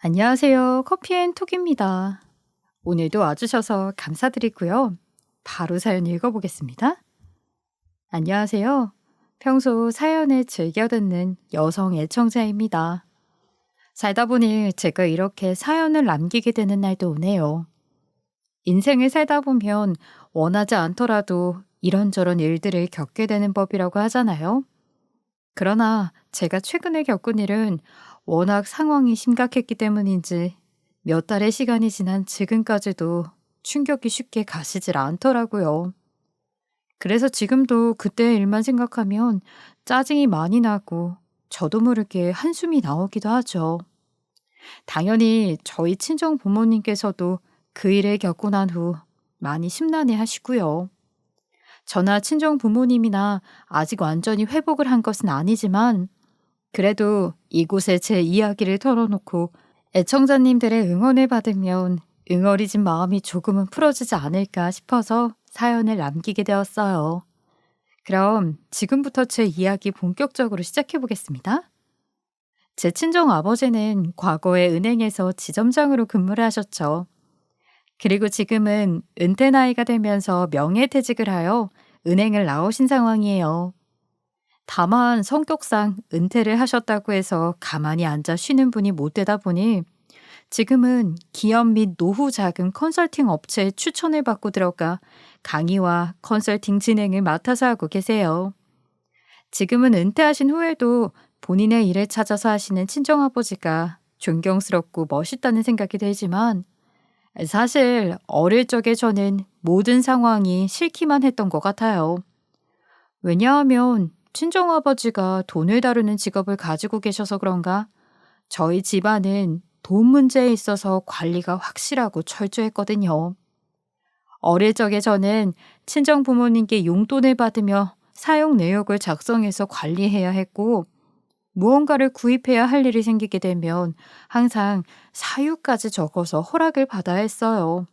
안녕하세요. 커피앤톡입니다. 오늘도 와주셔서 감사드리고요. 바로 사연 읽어보겠습니다. 안녕하세요. 평소 사연을 즐겨 듣는 여성 애청자입니다. 살다 보니 제가 이렇게 사연을 남기게 되는 날도 오네요. 인생을 살다 보면 원하지 않더라도 이런저런 일들을 겪게 되는 법이라고 하잖아요. 그러나 제가 최근에 겪은 일은 워낙 상황이 심각했기 때문인지 몇 달의 시간이 지난 지금까지도 충격이 쉽게 가시질 않더라고요. 그래서 지금도 그때 일만 생각하면 짜증이 많이 나고 저도 모르게 한숨이 나오기도 하죠. 당연히 저희 친정 부모님께서도 그 일을 겪고 난 후 많이 심란해 하시고요. 저나 친정 부모님이나 아직 완전히 회복을 한 것은 아니지만 그래도 이곳에 제 이야기를 털어놓고 애청자님들의 응원을 받으면 응어리진 마음이 조금은 풀어지지 않을까 싶어서 사연을 남기게 되었어요. 그럼 지금부터 제 이야기 본격적으로 시작해 보겠습니다. 제 친정 아버지는 과거에 은행에서 지점장으로 근무를 하셨죠. 그리고 지금은 은퇴 나이가 되면서 명예퇴직을 하여 은행을 나오신 상황이에요. 다만 성격상 은퇴를 하셨다고 해서 가만히 앉아 쉬는 분이 못 되다 보니 지금은 기업 및 노후 자금 컨설팅 업체에 추천을 받고 들어가 강의와 컨설팅 진행을 맡아서 하고 계세요. 지금은 은퇴하신 후에도 본인의 일을 찾아서 하시는 친정아버지가 존경스럽고 멋있다는 생각이 들지만 사실 어릴 적에 저는 모든 상황이 싫기만 했던 것 같아요. 왜냐하면 친정아버지가 돈을 다루는 직업을 가지고 계셔서 그런가 저희 집안은 돈 문제에 있어서 관리가 확실하고 철저했거든요. 어릴 적에 저는 친정 부모님께 용돈을 받으며 사용 내역을 작성해서 관리해야 했고 무언가를 구입해야 할 일이 생기게 되면 항상 사유까지 적어서 허락을 받아야 했어요.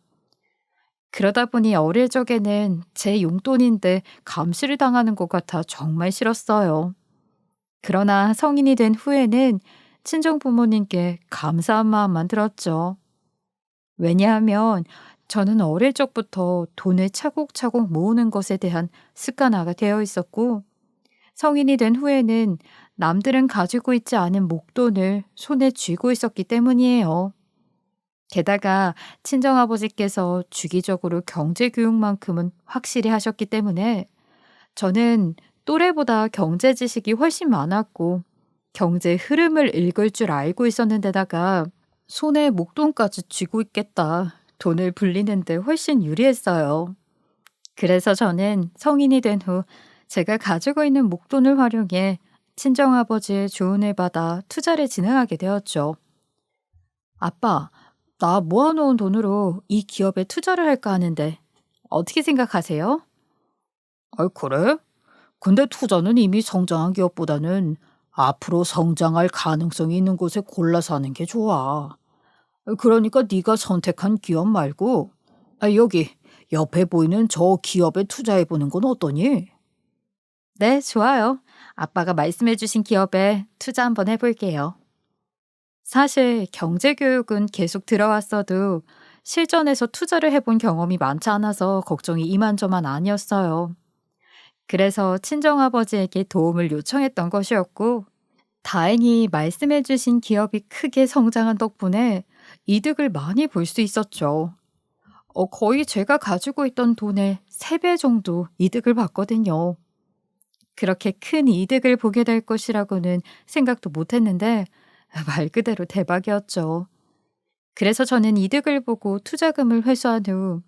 그러다 보니 어릴 적에는 제 용돈인데 감시를 당하는 것 같아 정말 싫었어요. 그러나 성인이 된 후에는 친정 부모님께 감사한 마음만 들었죠. 왜냐하면 저는 어릴 적부터 돈을 차곡차곡 모으는 것에 대한 습관화가 되어 있었고, 성인이 된 후에는 남들은 가지고 있지 않은 목돈을 손에 쥐고 있었기 때문이에요. 게다가 친정아버지께서 주기적으로 경제 교육만큼은 확실히 하셨기 때문에 저는 또래보다 경제 지식이 훨씬 많았고 경제 흐름을 읽을 줄 알고 있었는데다가 손에 목돈까지 쥐고 있겠다. 돈을 불리는데 훨씬 유리했어요. 그래서 저는 성인이 된 후 제가 가지고 있는 목돈을 활용해 친정아버지의 조언을 받아 투자를 진행하게 되었죠. 아빠, 나 모아놓은 돈으로 이 기업에 투자를 할까 하는데 어떻게 생각하세요? 아, 그래? 근데 투자는 이미 성장한 기업보다는 앞으로 성장할 가능성이 있는 곳에 골라서 하는 게 좋아. 그러니까 네가 선택한 기업 말고 여기 옆에 보이는 저 기업에 투자해보는 건 어떠니? 네, 좋아요. 아빠가 말씀해주신 기업에 투자 한번 해볼게요. 사실 경제교육은 계속 들어왔어도 실전에서 투자를 해본 경험이 많지 않아서 걱정이 이만저만 아니었어요. 그래서 친정아버지에게 도움을 요청했던 것이었고, 다행히 말씀해주신 기업이 크게 성장한 덕분에 이득을 많이 볼 수 있었죠. 거의 제가 가지고 있던 돈의 3배 정도 이득을 봤거든요. 그렇게 큰 이득을 보게 될 것이라고는 생각도 못 했는데, 말 그대로 대박이었죠. 그래서 저는 이득을 보고 투자금을 회수한 후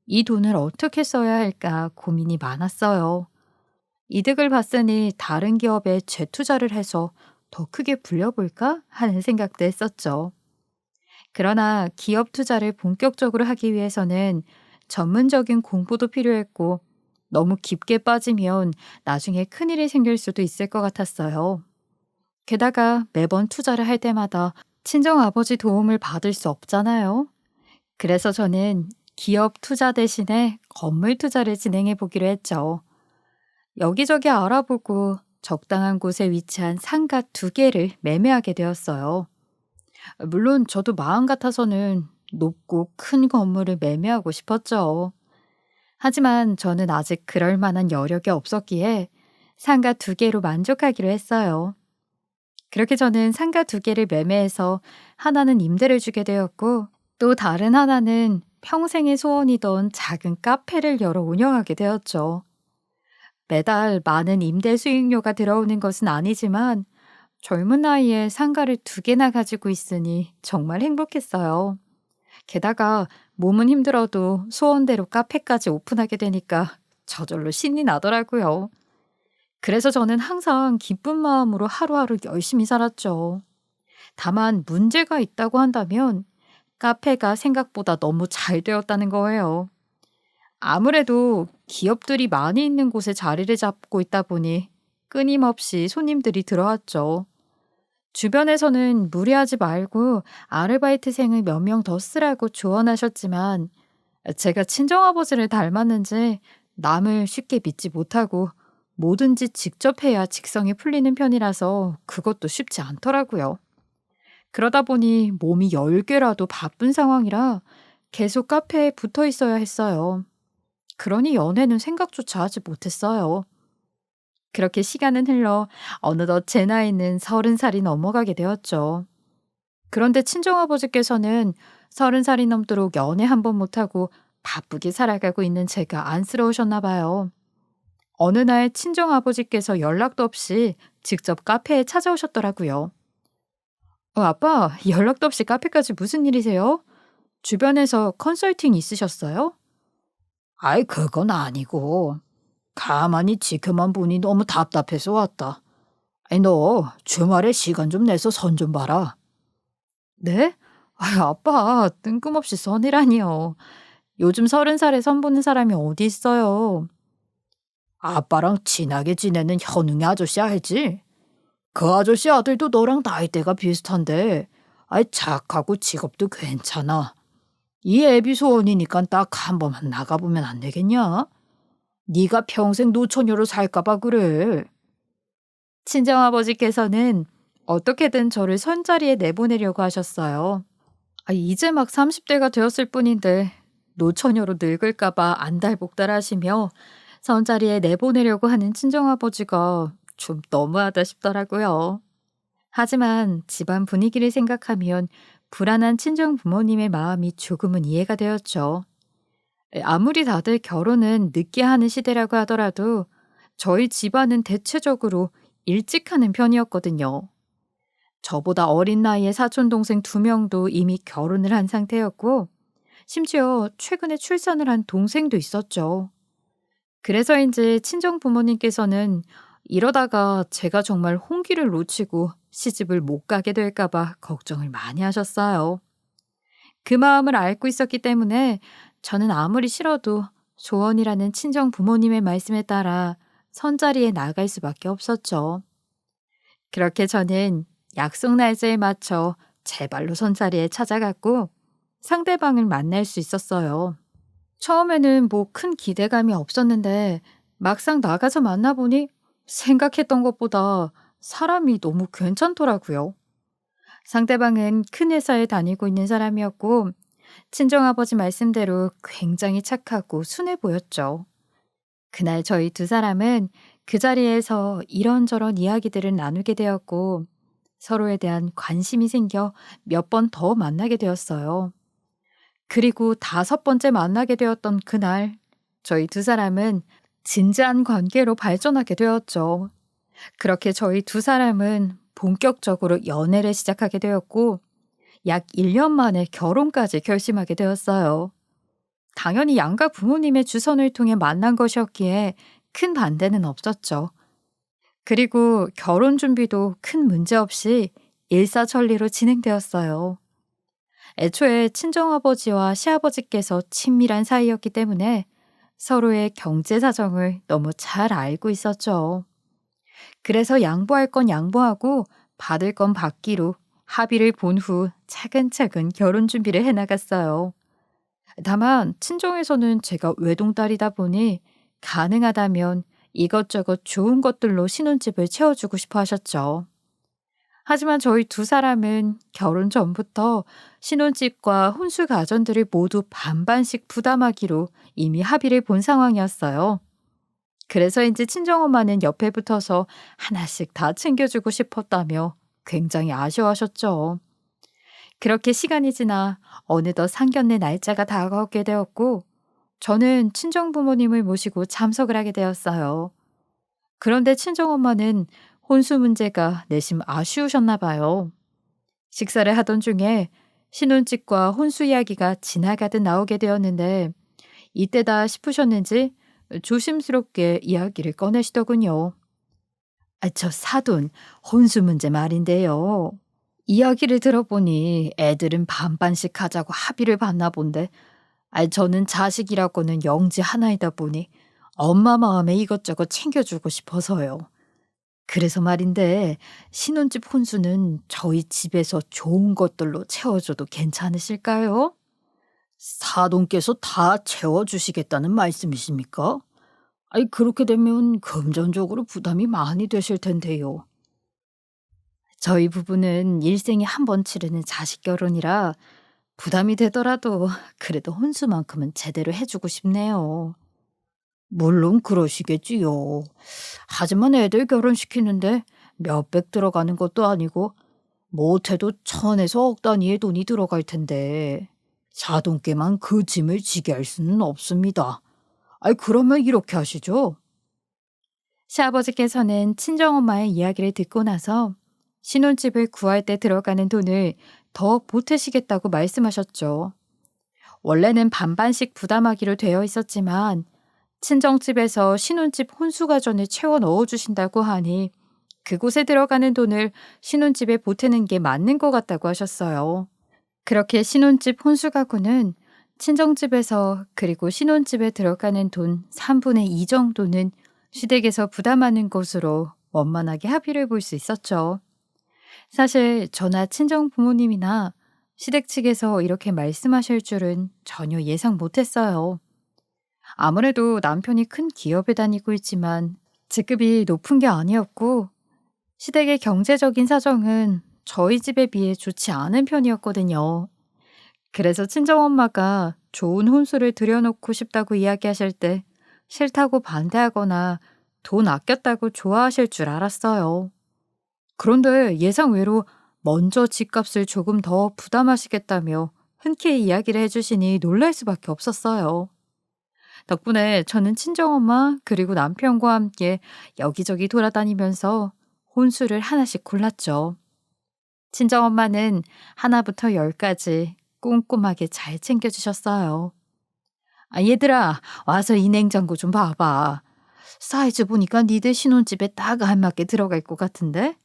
이 돈을 어떻게 써야 할까 고민이 많았어요. 이득을 봤으니 다른 기업에 재투자를 해서 더 크게 불려볼까 하는 생각도 했었죠. 그러나 기업 투자를 본격적으로 하기 위해서는 전문적인 공부도 필요했고 너무 깊게 빠지면 나중에 큰일이 생길 수도 있을 것 같았어요. 게다가 매번 투자를 할 때마다 친정아버지 도움을 받을 수 없잖아요. 그래서 저는 기업 투자 대신에 건물 투자를 진행해 보기로 했죠. 여기저기 알아보고 적당한 곳에 위치한 상가 2개를 매매하게 되었어요. 물론 저도 마음 같아서는 높고 큰 건물을 매매하고 싶었죠. 하지만 저는 아직 그럴 만한 여력이 없었기에 상가 두 개로 만족하기로 했어요. 그렇게 저는 상가 두 개를 매매해서 하나는 임대를 주게 되었고 또 다른 하나는 평생의 소원이던 작은 카페를 열어 운영하게 되었죠. 매달 많은 임대 수익료가 들어오는 것은 아니지만 젊은 나이에 상가를 두 개나 가지고 있으니 정말 행복했어요. 게다가 몸은 힘들어도 소원대로 카페까지 오픈하게 되니까 저절로 신이 나더라고요. 그래서 저는 항상 기쁜 마음으로 하루하루 열심히 살았죠. 다만 문제가 있다고 한다면 카페가 생각보다 너무 잘 되었다는 거예요. 아무래도 기업들이 많이 있는 곳에 자리를 잡고 있다 보니 끊임없이 손님들이 들어왔죠. 주변에서는 무리하지 말고 아르바이트생을 몇 명 더 쓰라고 조언하셨지만 제가 친정아버지를 닮았는지 남을 쉽게 믿지 못하고 뭐든지 직접 해야 직성이 풀리는 편이라서 그것도 쉽지 않더라고요. 그러다 보니 몸이 10개라도 바쁜 상황이라 계속 카페에 붙어 있어야 했어요. 그러니 연애는 생각조차 하지 못했어요. 그렇게 시간은 흘러 어느덧 제 나이는 30살이 넘어가게 되었죠. 그런데 친정아버지께서는 30살이 넘도록 연애 한 번 못하고 바쁘게 살아가고 있는 제가 안쓰러우셨나 봐요. 어느 날 친정아버지께서 연락도 없이 직접 카페에 찾아오셨더라고요. 아빠, 연락도 없이 카페까지 무슨 일이세요? 주변에서 컨설팅 있으셨어요? 아이, 그건 아니고. 가만히 지켜만 보니 너무 답답해서 왔다. 아이, 너 주말에 시간 좀 내서 선 좀 봐라. 네? 아빠, 뜬금없이 선이라니요. 요즘 30살에 선 보는 사람이 어디 있어요? 아빠랑 친하게 지내는 현웅이 아저씨 알지? 그 아저씨 아들도 너랑 나이대가 비슷한데, 아이, 착하고 직업도 괜찮아. 이 애비 소원이니까 딱 한 번만 나가보면 안 되겠냐? 네가 평생 노처녀로 살까봐 그래. 친정아버지께서는 어떻게든 저를 선자리에 내보내려고 하셨어요. 이제 막 30대가 되었을 뿐인데 노처녀로 늙을까봐 안달복달하시며 선자리에 내보내려고 하는 친정아버지가 좀 너무하다 싶더라고요. 하지만 집안 분위기를 생각하면 불안한 친정 부모님의 마음이 조금은 이해가 되었죠. 아무리 다들 결혼은 늦게 하는 시대라고 하더라도 저희 집안은 대체적으로 일찍 하는 편이었거든요. 저보다 어린 나이에 사촌 동생 2명도 이미 결혼을 한 상태였고 심지어 최근에 출산을 한 동생도 있었죠. 그래서인지 친정 부모님께서는 이러다가 제가 정말 홍기를 놓치고 시집을 못 가게 될까 봐 걱정을 많이 하셨어요. 그 마음을 앓고 있었기 때문에 저는 아무리 싫어도 조언이라는 친정 부모님의 말씀에 따라 선자리에 나갈 수밖에 없었죠. 그렇게 저는 약속 날짜에 맞춰 제 발로 선자리에 찾아갔고 상대방을 만날 수 있었어요. 처음에는 뭐 큰 기대감이 없었는데 막상 나가서 만나보니 생각했던 것보다 사람이 너무 괜찮더라고요. 상대방은 큰 회사에 다니고 있는 사람이었고 친정아버지 말씀대로 굉장히 착하고 순해 보였죠. 그날 저희 두 사람은 그 자리에서 이런저런 이야기들을 나누게 되었고 서로에 대한 관심이 생겨 몇 번 더 만나게 되었어요. 그리고 5번째 만나게 되었던 그날 저희 두 사람은 진지한 관계로 발전하게 되었죠. 그렇게 저희 두 사람은 본격적으로 연애를 시작하게 되었고 약 1년 만에 결혼까지 결심하게 되었어요. 당연히 양가 부모님의 주선을 통해 만난 것이었기에 큰 반대는 없었죠. 그리고 결혼 준비도 큰 문제 없이 일사천리로 진행되었어요. 애초에 친정아버지와 시아버지께서 친밀한 사이였기 때문에 서로의 경제 사정을 너무 잘 알고 있었죠. 그래서 양보할 건 양보하고 받을 건 받기로 합의를 본 후 차근차근 결혼 준비를 해나갔어요. 다만 친정에서는 제가 외동딸이다 보니 가능하다면 이것저것 좋은 것들로 신혼집을 채워주고 싶어 하셨죠. 하지만 저희 두 사람은 결혼 전부터 신혼집과 혼수 가전들을 모두 반반씩 부담하기로 이미 합의를 본 상황이었어요. 그래서인지 친정엄마는 옆에 붙어서 하나씩 다 챙겨주고 싶었다며 굉장히 아쉬워하셨죠. 그렇게 시간이 지나 어느덧 상견례 날짜가 다가오게 되었고, 저는 친정 부모님을 모시고 참석을 하게 되었어요. 그런데 친정엄마는 혼수 문제가 내심 아쉬우셨나 봐요. 식사를 하던 중에 신혼집과 혼수 이야기가 지나가듯 나오게 되었는데, 이때다 싶으셨는지 조심스럽게 이야기를 꺼내시더군요. 저 사돈, 혼수 문제 말인데요. 이야기를 들어보니 애들은 반반씩 하자고 합의를 봤나 본데, 저는 자식이라고는 영지 하나이다 보니 엄마 마음에 이것저것 챙겨주고 싶어서요. 그래서 말인데, 신혼집 혼수는 저희 집에서 좋은 것들로 채워줘도 괜찮으실까요? 사돈께서 다 채워주시겠다는 말씀이십니까? 그렇게 되면 금전적으로 부담이 많이 되실 텐데요. 저희 부부는 일생에 한 번 치르는 자식 결혼이라 부담이 되더라도 그래도 혼수만큼은 제대로 해주고 싶네요. 물론 그러시겠지요. 하지만 애들 결혼시키는데 몇백 들어가는 것도 아니고 못해도 천에서 억 단위의 돈이 들어갈 텐데 사돈께만 그 짐을 지게 할 수는 없습니다. 그러면 이렇게 하시죠. 시아버지께서는 친정엄마의 이야기를 듣고 나서 신혼집을 구할 때 들어가는 돈을 더 보태시겠다고 말씀하셨죠. 원래는 반반씩 부담하기로 되어 있었지만 친정집에서 신혼집 혼수가전을 채워 넣어주신다고 하니 그곳에 들어가는 돈을 신혼집에 보태는 게 맞는 것 같다고 하셨어요. 그렇게 신혼집 혼수가구는 친정집에서 그리고 신혼집에 들어가는 돈 3분의 2 정도는 시댁에서 부담하는 것으로 원만하게 합의를 볼 수 있었죠. 사실 저나 친정 부모님이나 시댁 측에서 이렇게 말씀하실 줄은 전혀 예상 못했어요. 아무래도 남편이 큰 기업에 다니고 있지만 직급이 높은 게 아니었고 시댁의 경제적인 사정은 저희 집에 비해 좋지 않은 편이었거든요. 그래서 친정엄마가 좋은 혼수를 들여놓고 싶다고 이야기하실 때 싫다고 반대하거나 돈 아꼈다고 좋아하실 줄 알았어요. 그런데 예상 외로 먼저 집값을 조금 더 부담하시겠다며 흔쾌히 이야기를 해주시니 놀랄 수밖에 없었어요. 덕분에 저는 친정엄마 그리고 남편과 함께 여기저기 돌아다니면서 혼수를 하나씩 골랐죠. 친정엄마는 하나부터 열까지 꼼꼼하게 잘 챙겨주셨어요. 얘들아, 와서 이 냉장고 좀 봐봐. 사이즈 보니까 니들 신혼집에 딱 알맞게 들어갈 것 같은데?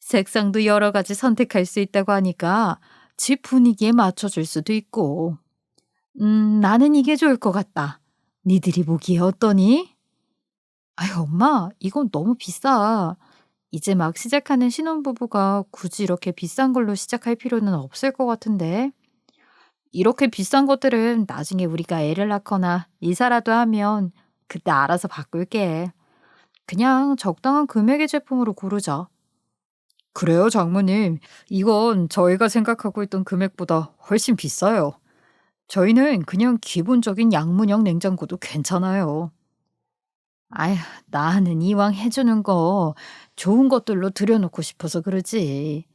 색상도 여러 가지 선택할 수 있다고 하니까 집 분위기에 맞춰줄 수도 있고. 나는 이게 좋을 것 같다. 니들이 보기에 어떠니? 엄마, 이건 너무 비싸. 이제 막 시작하는 신혼부부가 굳이 이렇게 비싼 걸로 시작할 필요는 없을 것 같은데. 이렇게 비싼 것들은 나중에 우리가 애를 낳거나 이사라도 하면 그때 알아서 바꿀게. 그냥 적당한 금액의 제품으로 고르자. 그래요, 장모님. 이건 저희가 생각하고 있던 금액보다 훨씬 비싸요. 저희는 그냥 기본적인 양문형 냉장고도 괜찮아요. 아휴, 나는 이왕 해주는 거 좋은 것들로 들여놓고 싶어서 그러지.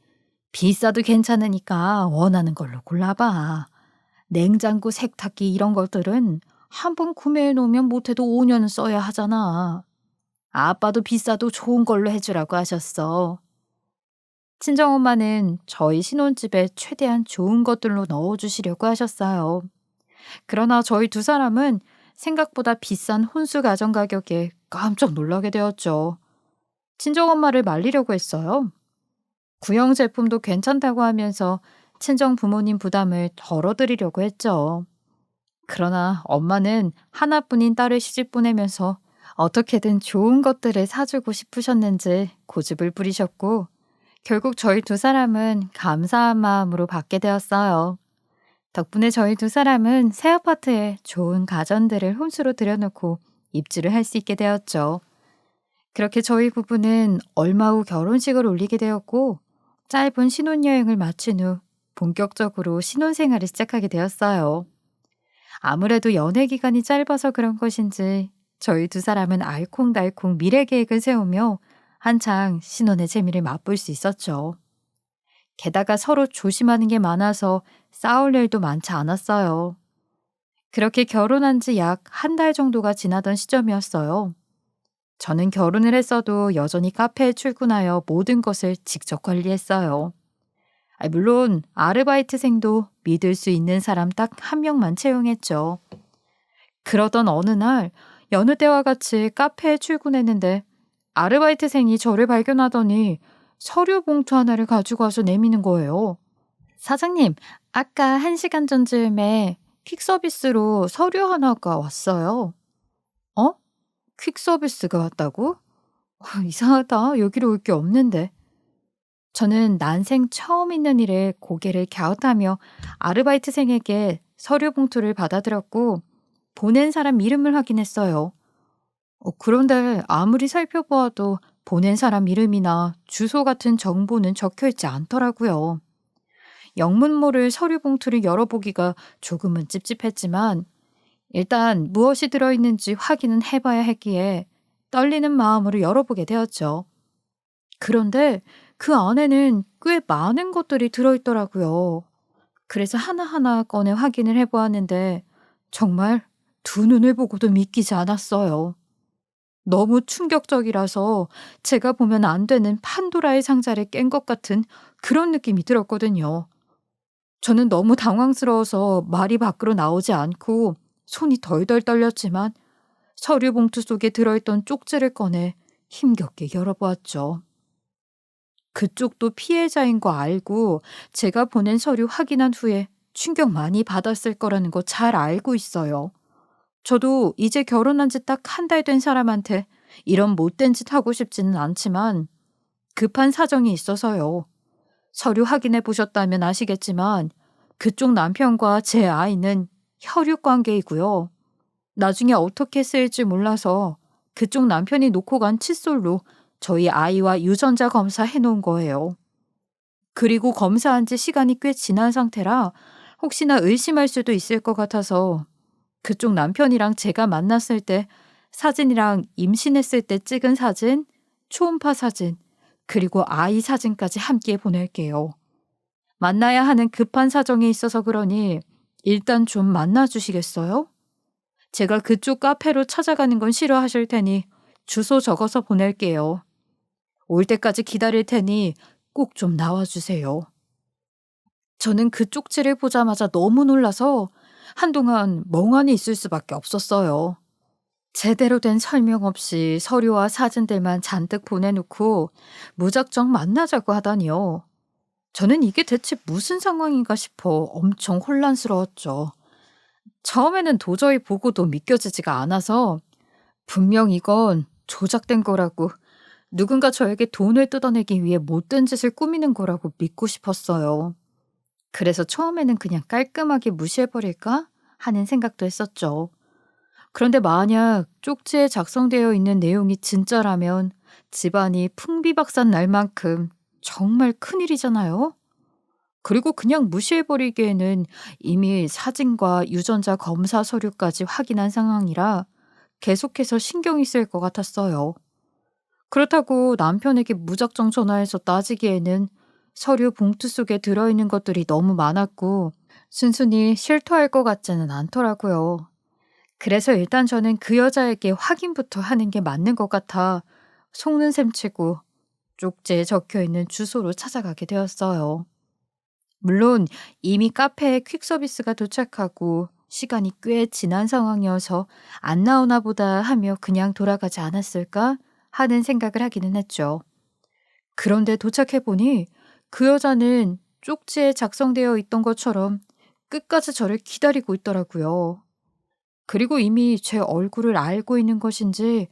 비싸도 괜찮으니까 원하는 걸로 골라봐. 냉장고, 세탁기 이런 것들은 한 번 구매해 놓으면 못해도 5년은 써야 하잖아. 아빠도 비싸도 좋은 걸로 해주라고 하셨어. 친정엄마는 저희 신혼집에 최대한 좋은 것들로 넣어주시려고 하셨어요. 그러나 저희 두 사람은 생각보다 비싼 혼수 가전 가격에 깜짝 놀라게 되었죠. 친정엄마를 말리려고 했어요. 구형 제품도 괜찮다고 하면서 친정 부모님 부담을 덜어드리려고 했죠. 그러나 엄마는 하나뿐인 딸을 시집 보내면서 어떻게든 좋은 것들을 사주고 싶으셨는지 고집을 부리셨고 결국 저희 두 사람은 감사한 마음으로 받게 되었어요. 덕분에 저희 두 사람은 새 아파트에 좋은 가전들을 혼수로 들여놓고 입주를 할 수 있게 되었죠. 그렇게 저희 부부는 얼마 후 결혼식을 올리게 되었고 짧은 신혼여행을 마친 후 본격적으로 신혼생활을 시작하게 되었어요. 아무래도 연애 기간이 짧아서 그런 것인지 저희 두 사람은 알콩달콩 미래 계획을 세우며 한창 신혼의 재미를 맛볼 수 있었죠. 게다가 서로 조심하는 게 많아서 싸울 일도 많지 않았어요. 그렇게 결혼한 지 약 한 달 정도가 지나던 시점이었어요. 저는 결혼을 했어도 여전히 카페에 출근하여 모든 것을 직접 관리했어요. 물론 아르바이트생도 믿을 수 있는 사람 딱 한 명만 채용했죠. 그러던 어느 날 여느 때와 같이 카페에 출근했는데 아르바이트생이 저를 발견하더니 서류 봉투 하나를 가지고 와서 내미는 거예요. 사장님, 아까 1시간 전쯤에 퀵 서비스로 서류 하나가 왔어요. 어? 퀵 서비스가 왔다고? 이상하다. 여기로 올 게 없는데. 저는 난생 처음 있는 일에 고개를 갸웃하며 아르바이트생에게 서류 봉투를 받아들였고 보낸 사람 이름을 확인했어요. 그런데 아무리 살펴보아도 보낸 사람 이름이나 주소 같은 정보는 적혀 있지 않더라고요. 영문 모를 서류 봉투를 열어보기가 조금은 찝찝했지만 일단 무엇이 들어있는지 확인은 해봐야 했기에 떨리는 마음으로 열어보게 되었죠. 그런데 그 안에는 꽤 많은 것들이 들어있더라고요. 그래서 하나하나 꺼내 확인을 해보았는데 정말 두 눈을 보고도 믿기지 않았어요. 너무 충격적이라서 제가 보면 안 되는 판도라의 상자를 깬 것 같은 그런 느낌이 들었거든요. 저는 너무 당황스러워서 말이 밖으로 나오지 않고 손이 덜덜 떨렸지만 서류 봉투 속에 들어있던 쪽지를 꺼내 힘겹게 열어보았죠. 그쪽도 피해자인 거 알고 제가 보낸 서류 확인한 후에 충격 많이 받았을 거라는 거 잘 알고 있어요. 저도 이제 결혼한 지 딱 한 달 된 사람한테 이런 못된 짓 하고 싶지는 않지만 급한 사정이 있어서요. 서류 확인해 보셨다면 아시겠지만 그쪽 남편과 제 아이는 혈육 관계이고요. 나중에 어떻게 쓰일지 몰라서 그쪽 남편이 놓고 간 칫솔로 저희 아이와 유전자 검사 해놓은 거예요. 그리고 검사한 지 시간이 꽤 지난 상태라 혹시나 의심할 수도 있을 것 같아서 그쪽 남편이랑 제가 만났을 때 사진이랑 임신했을 때 찍은 사진, 초음파 사진, 그리고 아이 사진까지 함께 보낼게요. 만나야 하는 급한 사정이 있어서 그러니 일단 좀 만나주시겠어요? 제가 그쪽 카페로 찾아가는 건 싫어하실 테니 주소 적어서 보낼게요. 올 때까지 기다릴 테니 꼭 좀 나와주세요. 저는 그 쪽지를 보자마자 너무 놀라서 한동안 멍하니 있을 수밖에 없었어요. 제대로 된 설명 없이 서류와 사진들만 잔뜩 보내놓고 무작정 만나자고 하다니요. 저는 이게 대체 무슨 상황인가 싶어 엄청 혼란스러웠죠. 처음에는 도저히 보고도 믿겨지지가 않아서 분명 이건 조작된 거라고 누군가 저에게 돈을 뜯어내기 위해 못된 짓을 꾸미는 거라고 믿고 싶었어요. 그래서 처음에는 그냥 깔끔하게 무시해버릴까 하는 생각도 했었죠. 그런데 만약 쪽지에 작성되어 있는 내용이 진짜라면 집안이 풍비박산 날 만큼 정말 큰일이잖아요. 그리고 그냥 무시해버리기에는 이미 사진과 유전자 검사 서류까지 확인한 상황이라 계속해서 신경이 쓰일 것 같았어요. 그렇다고 남편에게 무작정 전화해서 따지기에는 서류 봉투 속에 들어있는 것들이 너무 많았고 순순히 실토할 것 같지는 않더라고요. 그래서 일단 저는 그 여자에게 확인부터 하는 게 맞는 것 같아 속는 셈 치고 쪽지에 적혀있는 주소로 찾아가게 되었어요. 물론 이미 카페에 퀵 서비스가 도착하고 시간이 꽤 지난 상황이어서 안 나오나 보다 하며 그냥 돌아가지 않았을까 하는 생각을 하기는 했죠. 그런데 도착해보니 그 여자는 쪽지에 작성되어 있던 것처럼 끝까지 저를 기다리고 있더라고요. 그리고 이미 제 얼굴을 알고 있는 것인지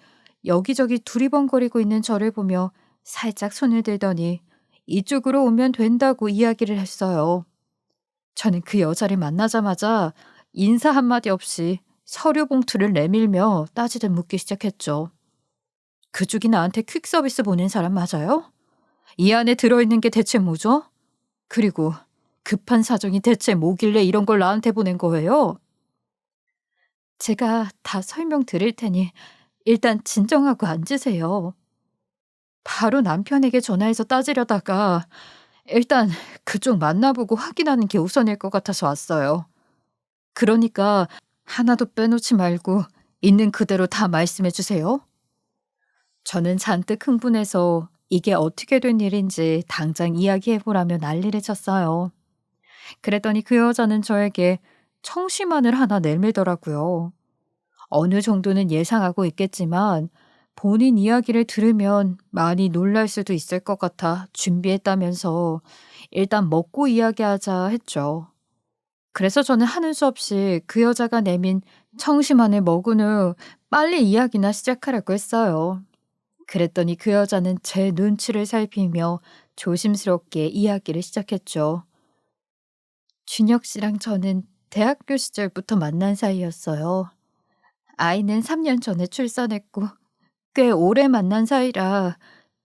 여기저기 두리번거리고 있는 저를 보며 살짝 손을 들더니 이쪽으로 오면 된다고 이야기를 했어요. 저는 그 여자를 만나자마자 인사 한마디 없이 서류 봉투를 내밀며 따지듯 묻기 시작했죠. 그쪽이 나한테 퀵 서비스 보낸 사람 맞아요? 이 안에 들어있는 게 대체 뭐죠? 그리고 급한 사정이 대체 뭐길래 이런 걸 나한테 보낸 거예요? 제가 다 설명드릴 테니 일단 진정하고 앉으세요. 바로 남편에게 전화해서 따지려다가 일단 그쪽 만나보고 확인하는 게 우선일 것 같아서 왔어요. 그러니까 하나도 빼놓지 말고 있는 그대로 다 말씀해 주세요. 저는 잔뜩 흥분해서 이게 어떻게 된 일인지 당장 이야기해보라며 난리를 쳤어요. 그랬더니 그 여자는 저에게 청심환을 하나 내밀더라고요. 어느 정도는 예상하고 있겠지만 본인 이야기를 들으면 많이 놀랄 수도 있을 것 같아 준비했다면서 일단 먹고 이야기하자 했죠. 그래서 저는 하는 수 없이 그 여자가 내민 청심환을 먹은 후 빨리 이야기나 시작하라고 했어요. 그랬더니 그 여자는 제 눈치를 살피며 조심스럽게 이야기를 시작했죠. 준혁 씨랑 저는 대학교 시절부터 만난 사이였어요. 아이는 3년 전에 출산했고 꽤 오래 만난 사이라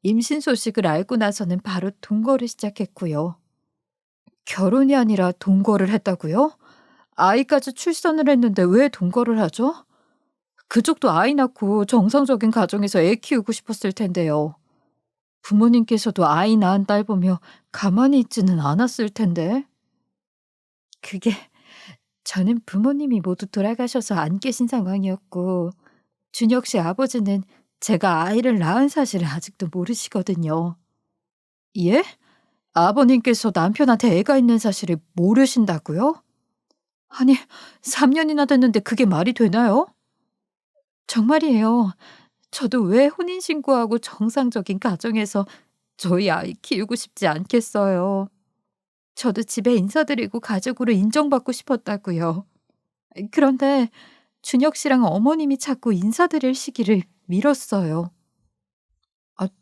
임신 소식을 알고 나서는 바로 동거를 시작했고요. 결혼이 아니라 동거를 했다고요? 아이까지 출산을 했는데 왜 동거를 하죠? 그쪽도 아이 낳고 정상적인 가정에서 애 키우고 싶었을 텐데요. 부모님께서도 아이 낳은 딸 보며 가만히 있지는 않았을 텐데. 그게 저는 부모님이 모두 돌아가셔서 안 계신 상황이었고 준혁 씨 아버지는 제가 아이를 낳은 사실을 아직도 모르시거든요. 예? 아버님께서 남편한테 애가 있는 사실을 모르신다고요? 아니, 3년이나 됐는데 그게 말이 되나요? 정말이에요. 저도 왜 혼인신고하고 정상적인 가정에서 저희 아이 키우고 싶지 않겠어요. 저도 집에 인사드리고 가족으로 인정받고 싶었다고요. 그런데 준혁 씨랑 어머님이 자꾸 인사드릴 시기를 미뤘어요.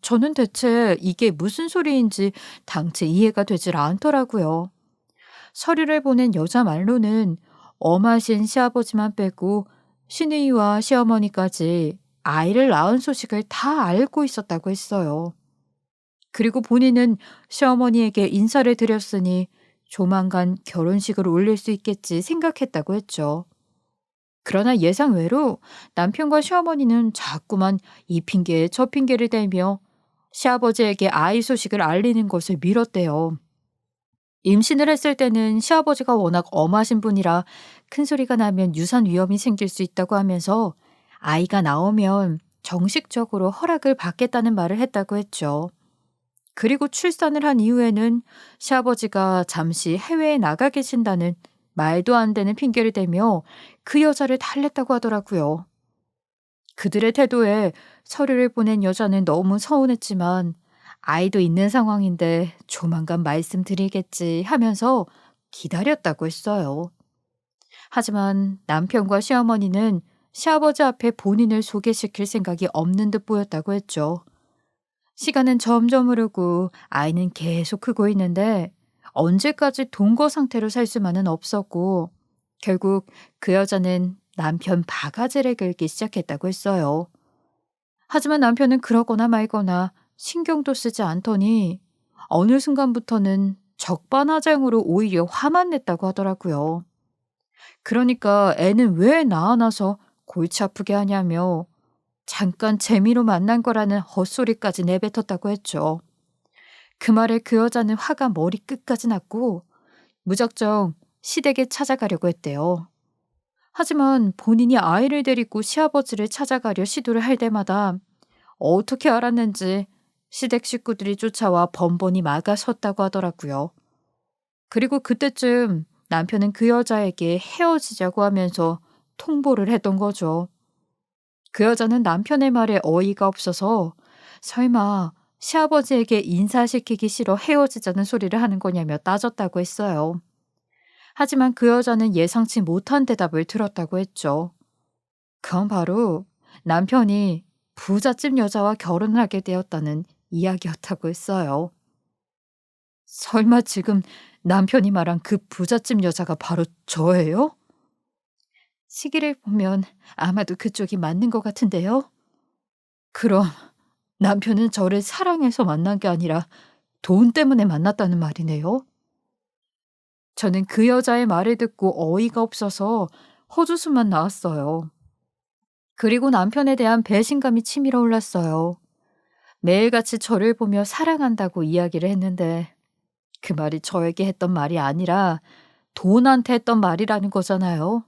저는 대체 이게 무슨 소리인지 당최 이해가 되질 않더라고요. 서류를 보낸 여자 말로는 엄하신 시아버지만 빼고 시누이와 시어머니까지 아이를 낳은 소식을 다 알고 있었다고 했어요. 그리고 본인은 시어머니에게 인사를 드렸으니 조만간 결혼식을 올릴 수 있겠지 생각했다고 했죠. 그러나 예상외로 남편과 시어머니는 자꾸만 이 핑계에 저 핑계를 대며 시아버지에게 아이 소식을 알리는 것을 미뤘대요. 임신을 했을 때는 시아버지가 워낙 엄하신 분이라 큰 소리가 나면 유산 위험이 생길 수 있다고 하면서 아이가 나오면 정식적으로 허락을 받겠다는 말을 했다고 했죠. 그리고 출산을 한 이후에는 시아버지가 잠시 해외에 나가 계신다는 말도 안 되는 핑계를 대며 그 여자를 달랬다고 하더라고요. 그들의 태도에 서류를 보낸 여자는 너무 서운했지만 아이도 있는 상황인데 조만간 말씀드리겠지 하면서 기다렸다고 했어요. 하지만 남편과 시어머니는 시아버지 앞에 본인을 소개시킬 생각이 없는 듯 보였다고 했죠. 시간은 점점 흐르고 아이는 계속 크고 있는데 언제까지 동거 상태로 살 수만은 없었고 결국 그 여자는 남편 바가지를 긁기 시작했다고 했어요. 하지만 남편은 그러거나 말거나 신경도 쓰지 않더니 어느 순간부터는 적반하장으로 오히려 화만 냈다고 하더라고요. 그러니까 애는 왜 낳아놔서 골치 아프게 하냐며 잠깐 재미로 만난 거라는 헛소리까지 내뱉었다고 했죠. 그 말에 그 여자는 화가 머리끝까지 났고 무작정 시댁에 찾아가려고 했대요. 하지만 본인이 아이를 데리고 시아버지를 찾아가려 시도를 할 때마다 어떻게 알았는지 시댁 식구들이 쫓아와 번번이 막아섰다고 하더라고요. 그리고 그때쯤 남편은 그 여자에게 헤어지자고 하면서 통보를 했던 거죠. 그 여자는 남편의 말에 어이가 없어서 설마 시아버지에게 인사시키기 싫어 헤어지자는 소리를 하는 거냐며 따졌다고 했어요. 하지만 그 여자는 예상치 못한 대답을 들었다고 했죠. 그건 바로 남편이 부잣집 여자와 결혼하게 되었다는 이야기였다고 했어요. 설마 지금 남편이 말한 그 부잣집 여자가 바로 저예요? 시기를 보면 아마도 그쪽이 맞는 것 같은데요. 그럼 남편은 저를 사랑해서 만난 게 아니라 돈 때문에 만났다는 말이네요. 저는 그 여자의 말을 듣고 어이가 없어서 헛웃음만 나왔어요. 그리고 남편에 대한 배신감이 치밀어 올랐어요. 매일같이 저를 보며 사랑한다고 이야기를 했는데 그 말이 저에게 했던 말이 아니라 돈한테 했던 말이라는 거잖아요.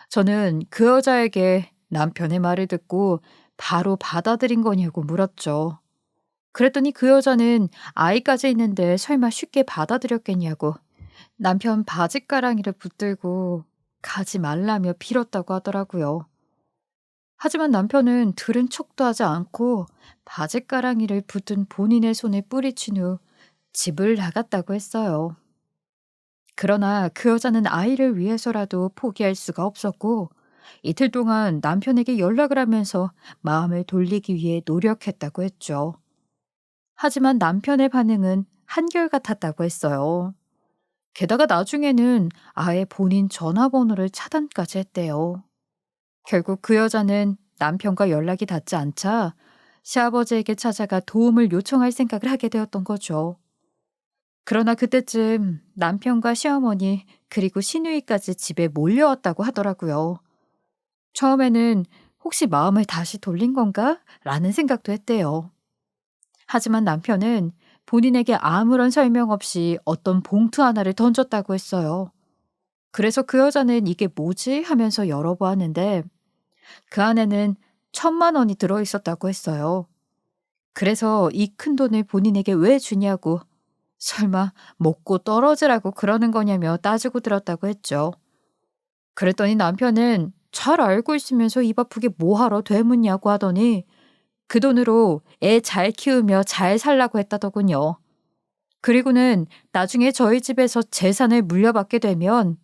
저는 그 여자에게 남편의 말을 듣고 바로 받아들인 거냐고 물었죠. 그랬더니 그 여자는 아이까지 있는데 설마 쉽게 받아들였겠냐고 남편 바짓가랑이를 붙들고 가지 말라며 빌었다고 하더라고요. 하지만 남편은 들은 척도 하지 않고 바짓가랑이를 붙든 본인의 손에 뿌리친 후 집을 나갔다고 했어요. 그러나 그 여자는 아이를 위해서라도 포기할 수가 없었고 이틀 동안 남편에게 연락을 하면서 마음을 돌리기 위해 노력했다고 했죠. 하지만 남편의 반응은 한결같았다고 했어요. 게다가 나중에는 아예 본인 전화번호를 차단까지 했대요. 결국 그 여자는 남편과 연락이 닿지 않자 시아버지에게 찾아가 도움을 요청할 생각을 하게 되었던 거죠. 그러나 그때쯤 남편과 시어머니 그리고 시누이까지 집에 몰려왔다고 하더라고요. 처음에는 혹시 마음을 다시 돌린 건가? 라는 생각도 했대요. 하지만 남편은 본인에게 아무런 설명 없이 어떤 봉투 하나를 던졌다고 했어요. 그래서 그 여자는 이게 뭐지? 하면서 열어보았는데 그 안에는 1,000만 원이 들어있었다고 했어요. 그래서 이 큰 돈을 본인에게 왜 주냐고 설마 먹고 떨어지라고 그러는 거냐며 따지고 들었다고 했죠. 그랬더니 남편은 잘 알고 있으면서 입 아프게 뭐하러 되묻냐고 하더니 그 돈으로 애 잘 키우며 잘 살라고 했다더군요. 그리고는 나중에 저희 집에서 재산을 물려받게 되면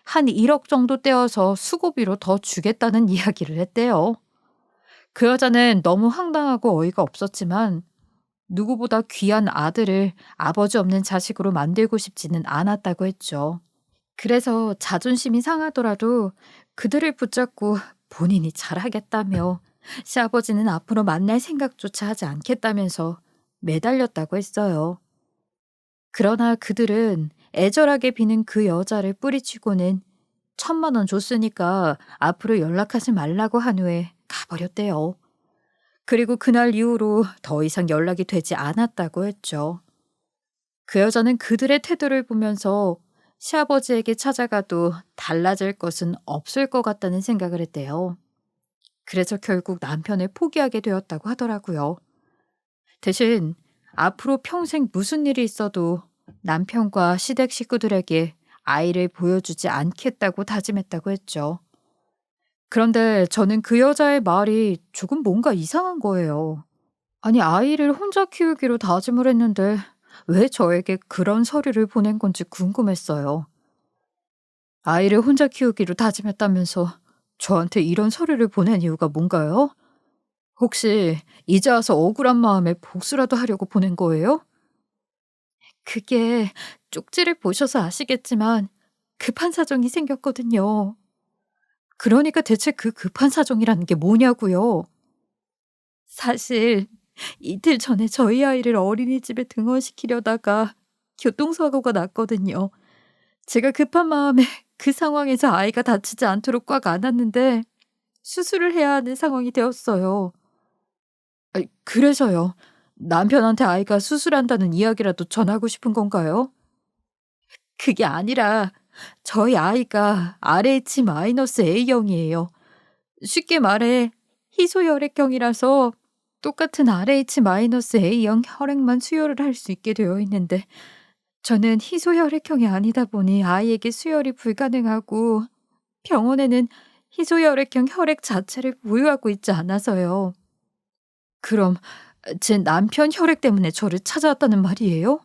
한 1억 정도 떼어서 수고비로 더 주겠다는 이야기를 했대요. 그 여자는 너무 황당하고 어이가 없었지만 누구보다 귀한 아들을 아버지 없는 자식으로 만들고 싶지는 않았다고 했죠. 그래서 자존심이 상하더라도 그들을 붙잡고 본인이 잘하겠다며 시아버지는 앞으로 만날 생각조차 하지 않겠다면서 매달렸다고 했어요. 그러나 그들은 애절하게 비는 그 여자를 뿌리치고는 1,000만 원 줬으니까 앞으로 연락하지 말라고 한 후에 가버렸대요. 그리고 그날 이후로 더 이상 연락이 되지 않았다고 했죠. 그 여자는 그들의 태도를 보면서 시아버지에게 찾아가도 달라질 것은 없을 것 같다는 생각을 했대요. 그래서 결국 남편을 포기하게 되었다고 하더라고요. 대신 앞으로 평생 무슨 일이 있어도 남편과 시댁 식구들에게 아이를 보여주지 않겠다고 다짐했다고 했죠. 그런데 저는 그 여자의 말이 조금 뭔가 이상한 거예요. 아니, 아이를 혼자 키우기로 다짐을 했는데 왜 저에게 그런 서류를 보낸 건지 궁금했어요. 아이를 혼자 키우기로 다짐했다면서 저한테 이런 서류를 보낸 이유가 뭔가요? 혹시 이제 와서 억울한 마음에 복수라도 하려고 보낸 거예요? 그게 쪽지를 보셔서 아시겠지만 급한 사정이 생겼거든요. 그러니까 대체 그 급한 사정이라는 게 뭐냐고요? 사실 이틀 전에 저희 아이를 어린이집에 등원시키려다가 교통사고가 났거든요. 제가 급한 마음에 그 상황에서 아이가 다치지 않도록 꽉 안았는데 수술을 해야 하는 상황이 되었어요. 그래서요. 남편한테 아이가 수술한다는 이야기라도 전하고 싶은 건가요? 그게 아니라 저희 아이가 RH-A형이에요. 쉽게 말해 희소혈액형이라서 똑같은 RH-A형 혈액만 수혈을 할 수 있게 되어 있는데 저는 희소혈액형이 아니다 보니 아이에게 수혈이 불가능하고 병원에는 희소혈액형 혈액 자체를 보유하고 있지 않아서요. 그럼 제 남편 혈액 때문에 저를 찾아왔다는 말이에요?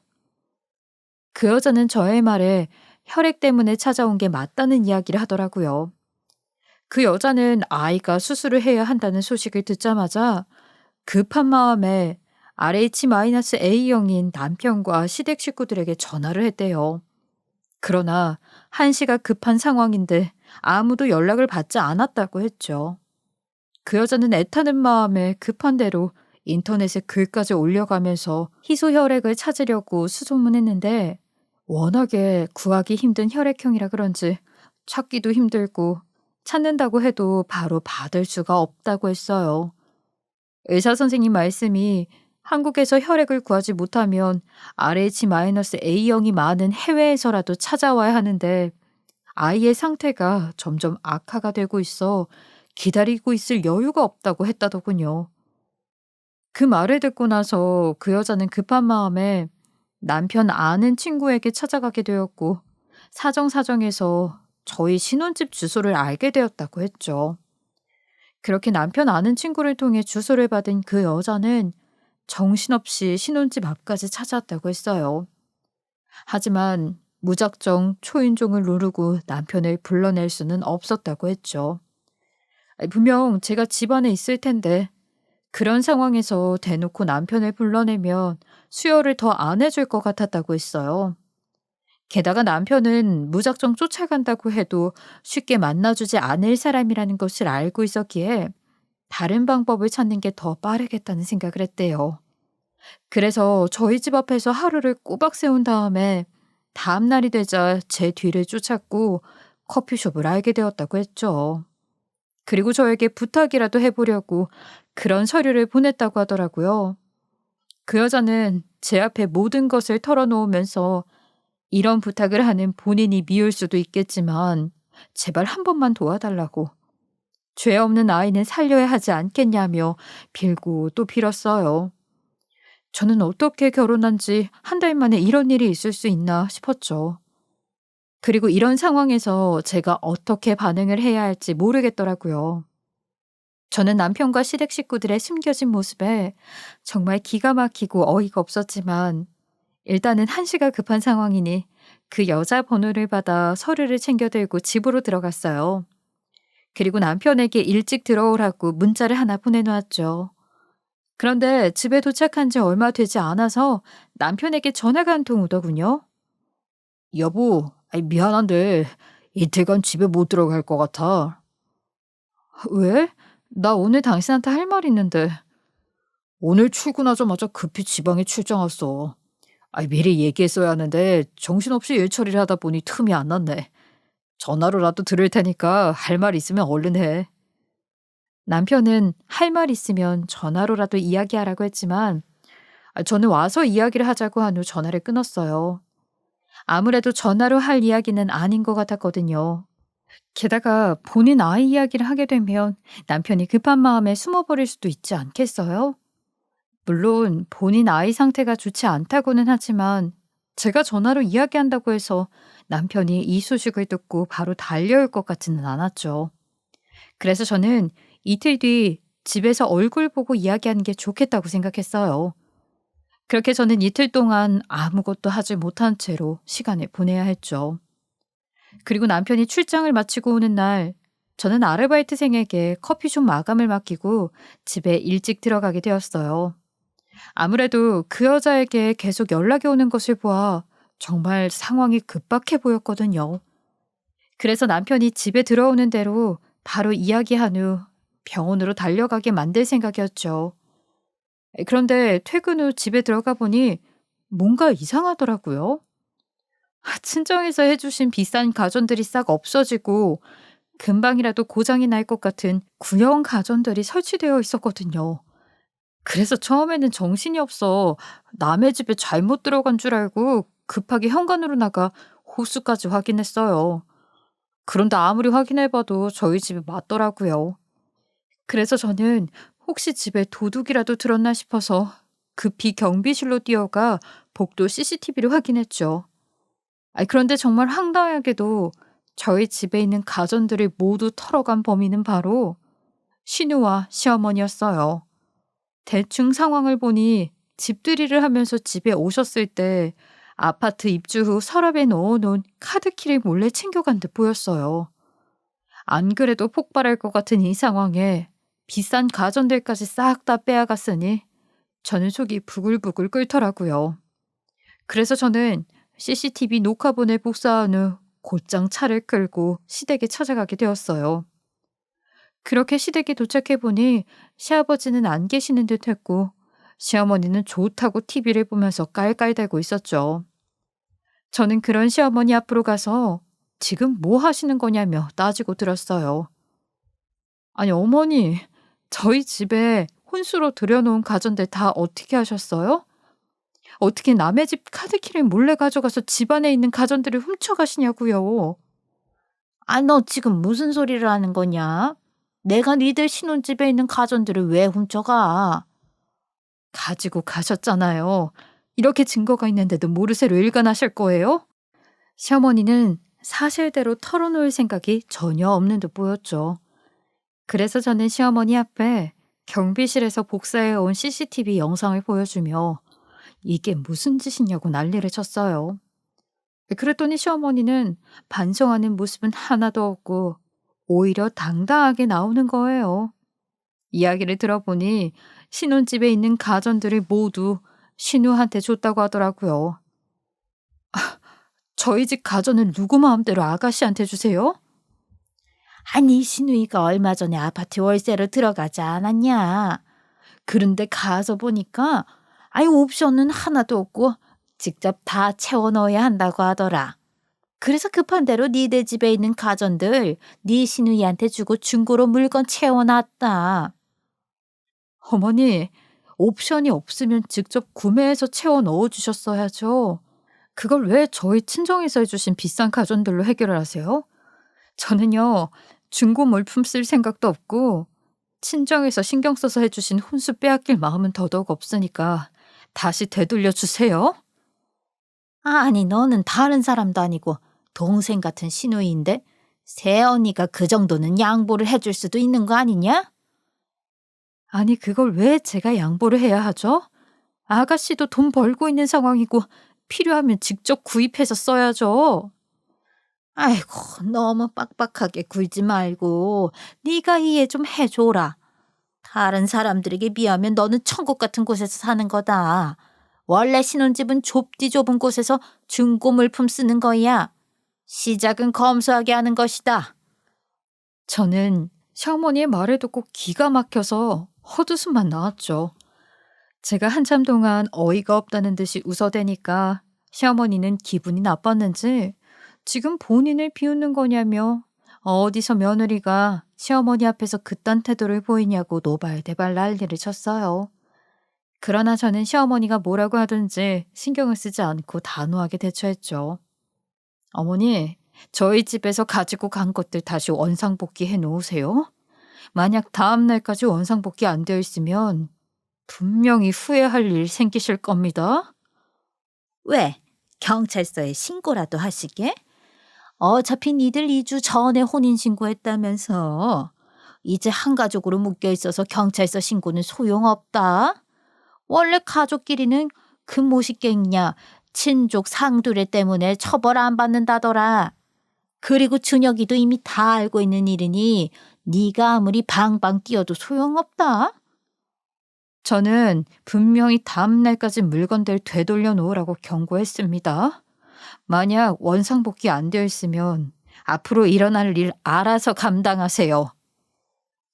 그 여자는 저의 말에 혈액 때문에 찾아온 게 맞다는 이야기를 하더라고요. 그 여자는 아이가 수술을 해야 한다는 소식을 듣자마자 급한 마음에 RH-A형인 남편과 시댁 식구들에게 전화를 했대요. 그러나 한시가 급한 상황인데 아무도 연락을 받지 않았다고 했죠. 그 여자는 애타는 마음에 급한 대로 인터넷에 글까지 올려가면서 희소 혈액을 찾으려고 수소문했는데 워낙에 구하기 힘든 혈액형이라 그런지 찾기도 힘들고 찾는다고 해도 바로 받을 수가 없다고 했어요. 의사 선생님 말씀이 한국에서 혈액을 구하지 못하면 RH-A형이 많은 해외에서라도 찾아와야 하는데 아이의 상태가 점점 악화가 되고 있어 기다리고 있을 여유가 없다고 했다더군요. 그 말을 듣고 나서 그 여자는 급한 마음에 남편 아는 친구에게 찾아가게 되었고 사정사정해서 저희 신혼집 주소를 알게 되었다고 했죠. 그렇게 남편 아는 친구를 통해 주소를 받은 그 여자는 정신없이 신혼집 앞까지 찾아왔다고 했어요. 하지만 무작정 초인종을 누르고 남편을 불러낼 수는 없었다고 했죠. 분명 제가 집 안에 있을 텐데 그런 상황에서 대놓고 남편을 불러내면 수혈을 더 안 해줄 것 같았다고 했어요. 게다가 남편은 무작정 쫓아간다고 해도 쉽게 만나주지 않을 사람이라는 것을 알고 있었기에 다른 방법을 찾는 게 더 빠르겠다는 생각을 했대요. 그래서 저희 집 앞에서 하루를 꼬박 세운 다음에 다음 날이 되자 제 뒤를 쫓았고 커피숍을 알게 되었다고 했죠. 그리고 저에게 부탁이라도 해보려고 그런 서류를 보냈다고 하더라고요. 그 여자는 제 앞에 모든 것을 털어놓으면서 이런 부탁을 하는 본인이 미울 수도 있겠지만 제발 한 번만 도와달라고, 죄 없는 아이는 살려야 하지 않겠냐며 빌고 또 빌었어요. 저는 어떻게 결혼한 지 한 달 만에 이런 일이 있을 수 있나 싶었죠. 그리고 이런 상황에서 제가 어떻게 반응을 해야 할지 모르겠더라고요. 저는 남편과 시댁 식구들의 숨겨진 모습에 정말 기가 막히고 어이가 없었지만 일단은 한시가 급한 상황이니 그 여자 번호를 받아 서류를 챙겨 들고 집으로 들어갔어요. 그리고 남편에게 일찍 들어오라고 문자를 하나 보내놓았죠. 그런데 집에 도착한 지 얼마 되지 않아서 남편에게 전화가 한 통 오더군요. 여보, 미안한데 이틀간 집에 못 들어갈 것 같아. 왜? 나 오늘 당신한테 할 말 있는데. 오늘 출근하자마자 급히 지방에 출장 왔어. 미리 얘기했어야 하는데 정신없이 일 처리를 하다 보니 틈이 안 났네. 전화로라도 들을 테니까 할 말 있으면 얼른 해. 남편은 할 말 있으면 전화로라도 이야기하라고 했지만 저는 와서 이야기를 하자고 한 후 전화를 끊었어요. 아무래도 전화로 할 이야기는 아닌 것 같았거든요. 게다가 본인 아이 이야기를 하게 되면 남편이 급한 마음에 숨어버릴 수도 있지 않겠어요? 물론 본인 아이 상태가 좋지 않다고는 하지만 제가 전화로 이야기한다고 해서 남편이 이 소식을 듣고 바로 달려올 것 같지는 않았죠. 그래서 저는 이틀 뒤 집에서 얼굴 보고 이야기하는 게 좋겠다고 생각했어요. 그렇게 저는 이틀 동안 아무것도 하지 못한 채로 시간을 보내야 했죠. 그리고 남편이 출장을 마치고 오는 날, 저는 아르바이트생에게 커피숍 마감을 맡기고 집에 일찍 들어가게 되었어요. 아무래도 그 여자에게 계속 연락이 오는 것을 보아 정말 상황이 급박해 보였거든요. 그래서 남편이 집에 들어오는 대로 바로 이야기한 후 병원으로 달려가게 만들 생각이었죠. 그런데 퇴근 후 집에 들어가 보니 뭔가 이상하더라고요. 친정에서 해주신 비싼 가전들이 싹 없어지고 금방이라도 고장이 날 것 같은 구형 가전들이 설치되어 있었거든요. 그래서 처음에는 정신이 없어 남의 집에 잘못 들어간 줄 알고 급하게 현관으로 나가 호수까지 확인했어요. 그런데 아무리 확인해봐도 저희 집에 맞더라고요. 그래서 저는 혹시 집에 도둑이라도 들었나 싶어서 급히 경비실로 뛰어가 복도 CCTV를 확인했죠. 그런데 정말 황당하게도 저희 집에 있는 가전들을 모두 털어간 범인은 바로 신우와 시어머니였어요. 대충 상황을 보니 집들이를 하면서 집에 오셨을 때 아파트 입주 후 서랍에 넣어놓은 카드키를 몰래 챙겨간 듯 보였어요. 안 그래도 폭발할 것 같은 이 상황에 비싼 가전들까지 싹 다 빼앗갔으니 저는 속이 부글부글 끓더라고요. 그래서 저는 CCTV 녹화본을 복사한 후 곧장 차를 끌고 시댁에 찾아가게 되었어요. 그렇게 시댁에 도착해 보니 시아버지는 안 계시는 듯 했고 시어머니는 좋다고 TV를 보면서 깔깔대고 있었죠. 저는 그런 시어머니 앞으로 가서 지금 뭐 하시는 거냐며 따지고 들었어요. 아니, 어머니, 저희 집에 혼수로 들여놓은 가전들 다 어떻게 하셨어요? 어떻게 남의 집 카드키를 몰래 가져가서 집안에 있는 가전들을 훔쳐가시냐고요. 아, 너 지금 무슨 소리를 하는 거냐? 내가 니들 신혼집에 있는 가전들을 왜 훔쳐가? 가지고 가셨잖아요. 이렇게 증거가 있는데도 모르쇠로 일관하실 거예요? 시어머니는 사실대로 털어놓을 생각이 전혀 없는 듯 보였죠. 그래서 저는 시어머니 앞에 경비실에서 복사해온 CCTV 영상을 보여주며 이게 무슨 짓이냐고 난리를 쳤어요. 그랬더니 시어머니는 반성하는 모습은 하나도 없고 오히려 당당하게 나오는 거예요. 이야기를 들어보니 신혼집에 있는 가전들을 모두 신우한테 줬다고 하더라고요. 저희 집 가전을 누구 마음대로 아가씨한테 주세요? 아니, 신우이가 얼마 전에 아파트 월세로 들어가지 않았냐? 그런데 가서 보니까 아이 옵션은 하나도 없고 직접 다 채워 넣어야 한다고 하더라. 그래서 급한 대로 니네 집에 있는 가전들 네 신우이한테 주고 중고로 물건 채워놨다. 어머니, 옵션이 없으면 직접 구매해서 채워 넣어주셨어야죠. 그걸 왜 저희 친정에서 해주신 비싼 가전들로 해결을 하세요? 저는요, 중고 물품 쓸 생각도 없고 친정에서 신경 써서 해주신 혼수 빼앗길 마음은 더더욱 없으니까 다시 되돌려 주세요. 아니, 너는 다른 사람도 아니고 동생 같은 신우이인데 새언니가 그 정도는 양보를 해줄 수도 있는 거 아니냐? 아니, 그걸 왜 제가 양보를 해야 하죠? 아가씨도 돈 벌고 있는 상황이고 필요하면 직접 구입해서 써야죠. 아이고, 너무 빡빡하게 굴지 말고 네가 이해 좀 해줘라. 다른 사람들에게 비하면 너는 천국 같은 곳에서 사는 거다. 원래 신혼집은 좁디 좁은 곳에서 중고 물품 쓰는 거야. 시작은 검소하게 하는 것이다. 저는 시어머니의 말을 듣고 기가 막혀서 헛웃음만 나왔죠. 제가 한참 동안 어이가 없다는 듯이 웃어대니까 시어머니는 기분이 나빴는지 지금 본인을 비웃는 거냐며 어디서 며느리가 시어머니 앞에서 그딴 태도를 보이냐고 노발대발 난리를 쳤어요. 그러나 저는 시어머니가 뭐라고 하든지 신경을 쓰지 않고 단호하게 대처했죠. 어머니, 저희 집에서 가지고 간 것들 다시 원상복귀 해 놓으세요. 만약 다음 날까지 원상복귀 안 되어 있으면 분명히 후회할 일 생기실 겁니다. 왜? 경찰서에 신고라도 하시게? 어차피 니들 2주 전에 혼인신고했다면서. 이제 한 가족으로 묶여 있어서 경찰서 신고는 소용없다. 원래 가족끼리는 금모식갱냐 친족 상두례 때문에 처벌 안 받는다더라. 그리고 준혁이도 이미 다 알고 있는 일이니 네가 아무리 방방 뛰어도 소용없다. 저는 분명히 다음 날까지 물건들 되돌려 놓으라고 경고했습니다. 만약 원상복귀 안 되어 있으면 앞으로 일어날 일 알아서 감당하세요.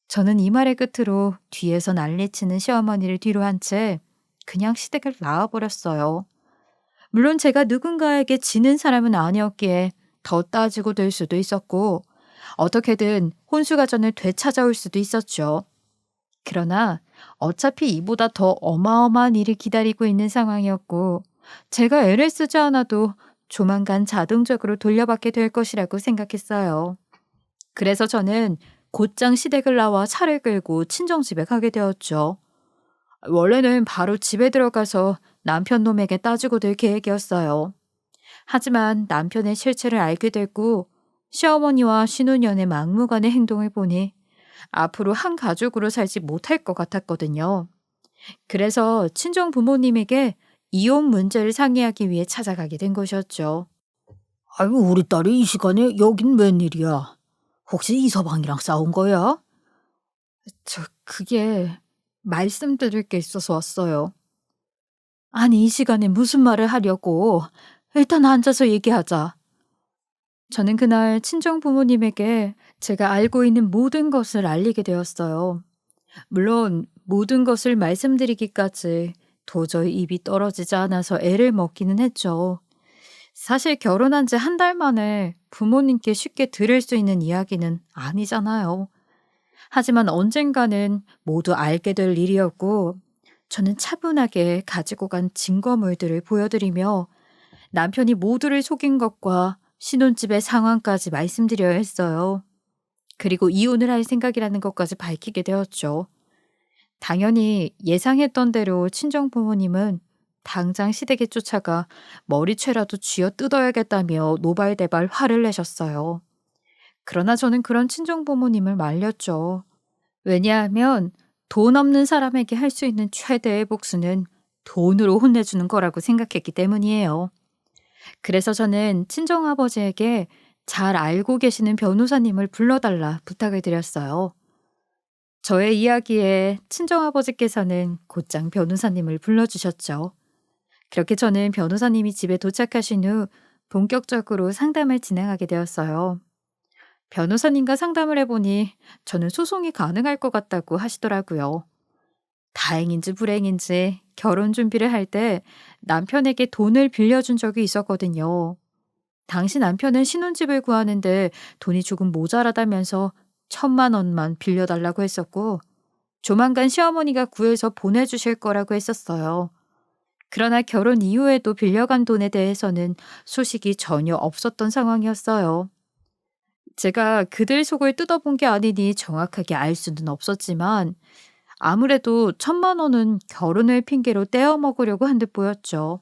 저는 이 말의 끝으로 뒤에서 난리치는 시어머니를 뒤로 한 채 그냥 시댁을 나와버렸어요. 물론 제가 누군가에게 지는 사람은 아니었기에 더 따지고 될 수도 있었고 어떻게든 혼수가전을 되찾아올 수도 있었죠. 그러나 어차피 이보다 더 어마어마한 일이 기다리고 있는 상황이었고 제가 애를 쓰지 않아도 조만간 자동적으로 돌려받게 될 것이라고 생각했어요. 그래서 저는 곧장 시댁을 나와 차를 끌고 친정집에 가게 되었죠. 원래는 바로 집에 들어가서 남편 놈에게 따지고 들 계획이었어요. 하지만 남편의 실체를 알게 되고 시어머니와 신혼년의 막무가내 행동을 보니 앞으로 한 가족으로 살지 못할 것 같았거든요. 그래서 친정 부모님에게 이혼 문제를 상의하기 위해 찾아가게 된 것이었죠. 아유, 우리 딸이 이 시간에 여긴 웬일이야? 혹시 이서방이랑 싸운 거야? 그게 말씀드릴 게 있어서 왔어요. 아니, 이 시간에 무슨 말을 하려고. 일단 앉아서 얘기하자. 저는 그날 친정 부모님에게 제가 알고 있는 모든 것을 알리게 되었어요. 물론 모든 것을 말씀드리기까지 도저히 입이 떨어지지 않아서 애를 먹기는 했죠. 사실 결혼한 지 한 달 만에 부모님께 쉽게 들을 수 있는 이야기는 아니잖아요. 하지만 언젠가는 모두 알게 될 일이었고, 저는 차분하게 가지고 간 증거물들을 보여드리며 남편이 모두를 속인 것과 신혼집의 상황까지 말씀드려야 했어요. 그리고 이혼을 할 생각이라는 것까지 밝히게 되었죠. 당연히 예상했던 대로 친정 부모님은 당장 시댁에 쫓아가 머리채라도 쥐어 뜯어야겠다며 노발대발 화를 내셨어요. 그러나 저는 그런 친정 부모님을 말렸죠. 왜냐하면 돈 없는 사람에게 할 수 있는 최대의 복수는 돈으로 혼내주는 거라고 생각했기 때문이에요. 그래서 저는 친정아버지에게 잘 알고 계시는 변호사님을 불러달라 부탁을 드렸어요. 저의 이야기에 친정아버지께서는 곧장 변호사님을 불러주셨죠. 그렇게 저는 변호사님이 집에 도착하신 후 본격적으로 상담을 진행하게 되었어요. 변호사님과 상담을 해보니 저는 소송이 가능할 것 같다고 하시더라고요. 다행인지 불행인지 결혼 준비를 할 때 남편에게 돈을 빌려준 적이 있었거든요. 당시 남편은 신혼집을 구하는데 돈이 조금 모자라다면서 1,000만 원만 빌려달라고 했었고, 조만간 시어머니가 구해서 보내주실 거라고 했었어요. 그러나 결혼 이후에도 빌려간 돈에 대해서는 소식이 전혀 없었던 상황이었어요. 제가 그들 속을 뜯어본 게 아니니 정확하게 알 수는 없었지만, 아무래도 1,000만 원은 결혼을 핑계로 떼어 먹으려고 한 듯 보였죠.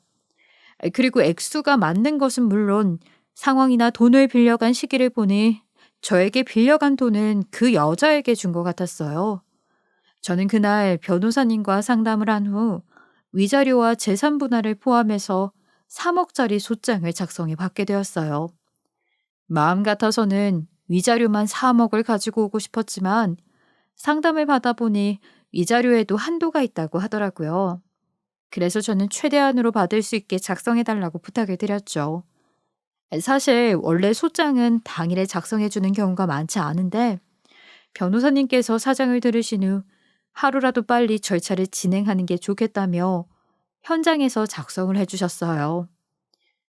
그리고 액수가 맞는 것은 물론 상황이나 돈을 빌려간 시기를 보니 저에게 빌려간 돈은 그 여자에게 준 것 같았어요. 저는 그날 변호사님과 상담을 한 후 위자료와 재산 분할을 포함해서 3억짜리 소장을 작성해 받게 되었어요. 마음 같아서는 위자료만 3억을 가지고 오고 싶었지만 상담을 받아보니 위자료에도 한도가 있다고 하더라고요. 그래서 저는 최대한으로 받을 수 있게 작성해 달라고 부탁을 드렸죠. 사실 원래 소장은 당일에 작성해 주는 경우가 많지 않은데 변호사님께서 사정을 들으신 후 하루라도 빨리 절차를 진행하는 게 좋겠다며 현장에서 작성을 해주셨어요.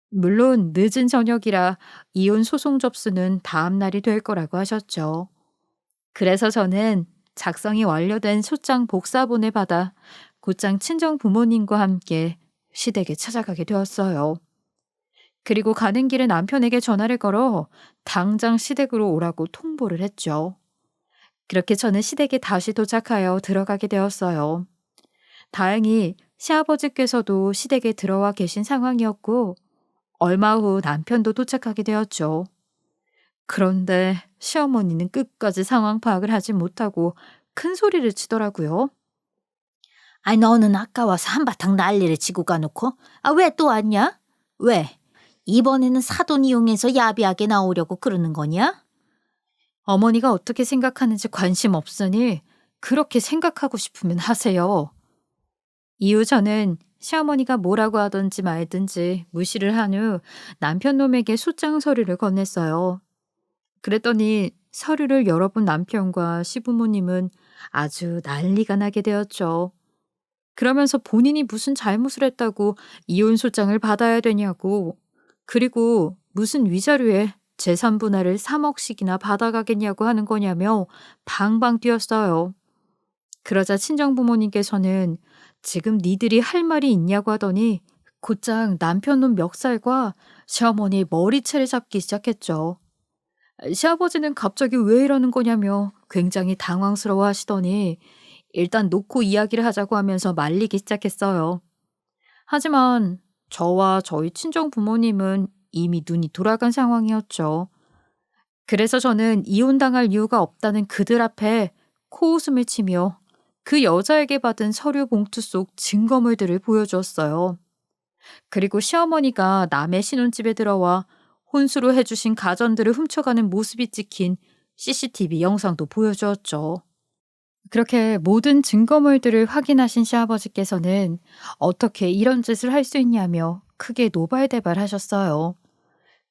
물론 늦은 저녁이라 이혼 소송 접수는 다음 날이 될 거라고 하셨죠. 그래서 저는 작성이 완료된 소장 복사본을 받아 곧장 친정 부모님과 함께 시댁에 찾아가게 되었어요. 그리고 가는 길에 남편에게 전화를 걸어 당장 시댁으로 오라고 통보를 했죠. 그렇게 저는 시댁에 다시 도착하여 들어가게 되었어요. 다행히 시아버지께서도 시댁에 들어와 계신 상황이었고 얼마 후 남편도 도착하게 되었죠. 그런데 시어머니는 끝까지 상황 파악을 하지 못하고 큰 소리를 치더라고요. 아니, 너는 아까 와서 한바탕 난리를 치고 가놓고 왜 또 왔냐? 왜? 이번에는 사돈 이용해서 야비하게 나오려고 그러는 거냐? 어머니가 어떻게 생각하는지 관심 없으니 그렇게 생각하고 싶으면 하세요. 이후 저는 시어머니가 뭐라고 하든지 말든지 무시를 한 후 남편 놈에게 소장 서류를 건넸어요. 그랬더니 서류를 열어본 남편과 시부모님은 아주 난리가 나게 되었죠. 그러면서 본인이 무슨 잘못을 했다고 이혼 소장을 받아야 되냐고, 그리고 무슨 위자료에 재산 분할을 3억씩이나 받아가겠냐고 하는 거냐며 방방 뛰었어요. 그러자 친정부모님께서는 지금 니들이 할 말이 있냐고 하더니 곧장 남편 놈 멱살과 시어머니 머리채를 잡기 시작했죠. 시아버지는 갑자기 왜 이러는 거냐며 굉장히 당황스러워 하시더니 일단 놓고 이야기를 하자고 하면서 말리기 시작했어요. 하지만 저와 저희 친정 부모님은 이미 눈이 돌아간 상황이었죠. 그래서 저는 이혼당할 이유가 없다는 그들 앞에 코웃음을 치며 그 여자에게 받은 서류 봉투 속 증거물들을 보여주었어요. 그리고 시어머니가 남의 신혼집에 들어와 혼수로 해주신 가전들을 훔쳐가는 모습이 찍힌 CCTV 영상도 보여주었죠. 그렇게 모든 증거물들을 확인하신 시아버지께서는 어떻게 이런 짓을 할 수 있냐며 크게 노발대발하셨어요.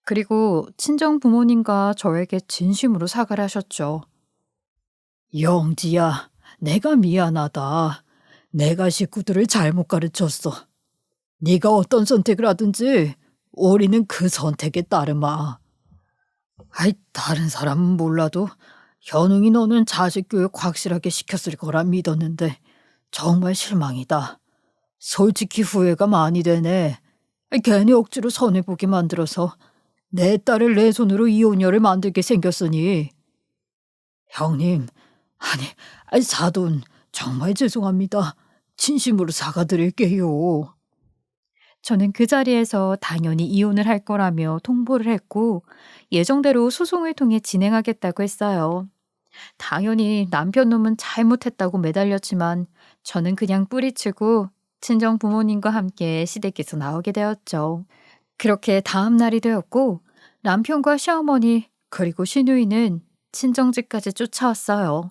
그리고 친정 부모님과 저에게 진심으로 사과를 하셨죠. 영지야, 내가 미안하다. 내가 식구들을 잘못 가르쳤어. 네가 어떤 선택을 하든지 우리는 그 선택에 따르마. 아이, 다른 사람은 몰라도 현웅이 너는 자식 교육 확실하게 시켰을 거라 믿었는데 정말 실망이다. 솔직히 후회가 많이 되네. 괜히 억지로 손해보게 만들어서 내 딸을 내 손으로 이혼녀를 만들게 생겼으니. 형님, 아니, 사돈 정말 죄송합니다. 진심으로 사과드릴게요. 저는 그 자리에서 당연히 이혼을 할 거라며 통보를 했고 예정대로 소송을 통해 진행하겠다고 했어요. 당연히 남편 놈은 잘못했다고 매달렸지만 저는 그냥 뿌리치고 친정 부모님과 함께 시댁에서 나오게 되었죠. 그렇게 다음 날이 되었고 남편과 시어머니 그리고 시누이는 친정집까지 쫓아왔어요.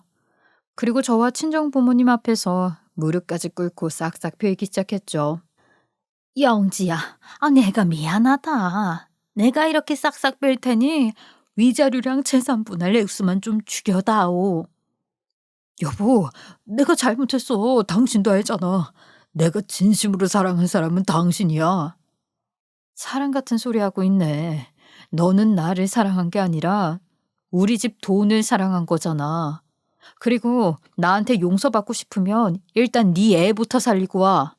그리고 저와 친정 부모님 앞에서 무릎까지 꿇고 싹싹 빌기 시작했죠. 영지야, 내가 미안하다. 내가 이렇게 싹싹 빌 테니 위자료랑 재산 분할 액수만 좀 죽여다오. 여보, 내가 잘못했어. 당신도 알잖아. 내가 진심으로 사랑한 사람은 당신이야. 사랑 같은 소리 하고 있네. 너는 나를 사랑한 게 아니라 우리 집 돈을 사랑한 거잖아. 그리고 나한테 용서받고 싶으면 일단 네 애부터 살리고 와.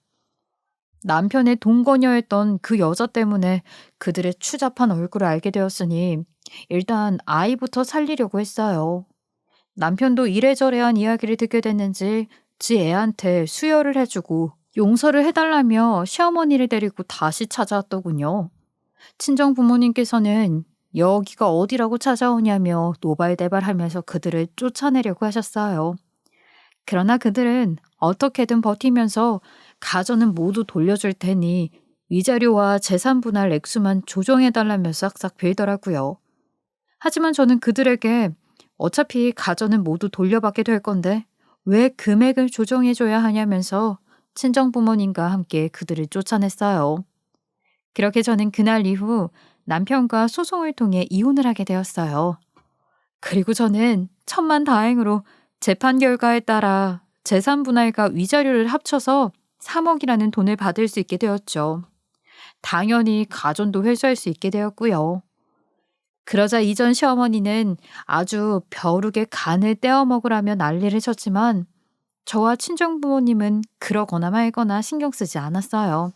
남편의 동거녀였던 그 여자 때문에 그들의 추잡한 얼굴을 알게 되었으니 일단 아이부터 살리려고 했어요. 남편도 이래저래한 이야기를 듣게 됐는지 지 애한테 수혈을 해주고 용서를 해달라며 시어머니를 데리고 다시 찾아왔더군요. 친정 부모님께서는 여기가 어디라고 찾아오냐며 노발대발하면서 그들을 쫓아내려고 하셨어요. 그러나 그들은 어떻게든 버티면서 가전은 모두 돌려줄 테니 위자료와 재산 분할 액수만 조정해달라며 싹싹 빌더라고요. 하지만 저는 그들에게 어차피 가전은 모두 돌려받게 될 건데 왜 금액을 조정해줘야 하냐면서 친정 부모님과 함께 그들을 쫓아냈어요. 그렇게 저는 그날 이후 남편과 소송을 통해 이혼을 하게 되었어요. 그리고 저는 천만다행으로 재판 결과에 따라 재산 분할과 위자료를 합쳐서 3억이라는 돈을 받을 수 있게 되었죠. 당연히 가전도 회수할 수 있게 되었고요. 그러자 이전 시어머니는 아주 벼룩의 간을 떼어 먹으라며 난리를 쳤지만 저와 친정 부모님은 그러거나 말거나 신경 쓰지 않았어요.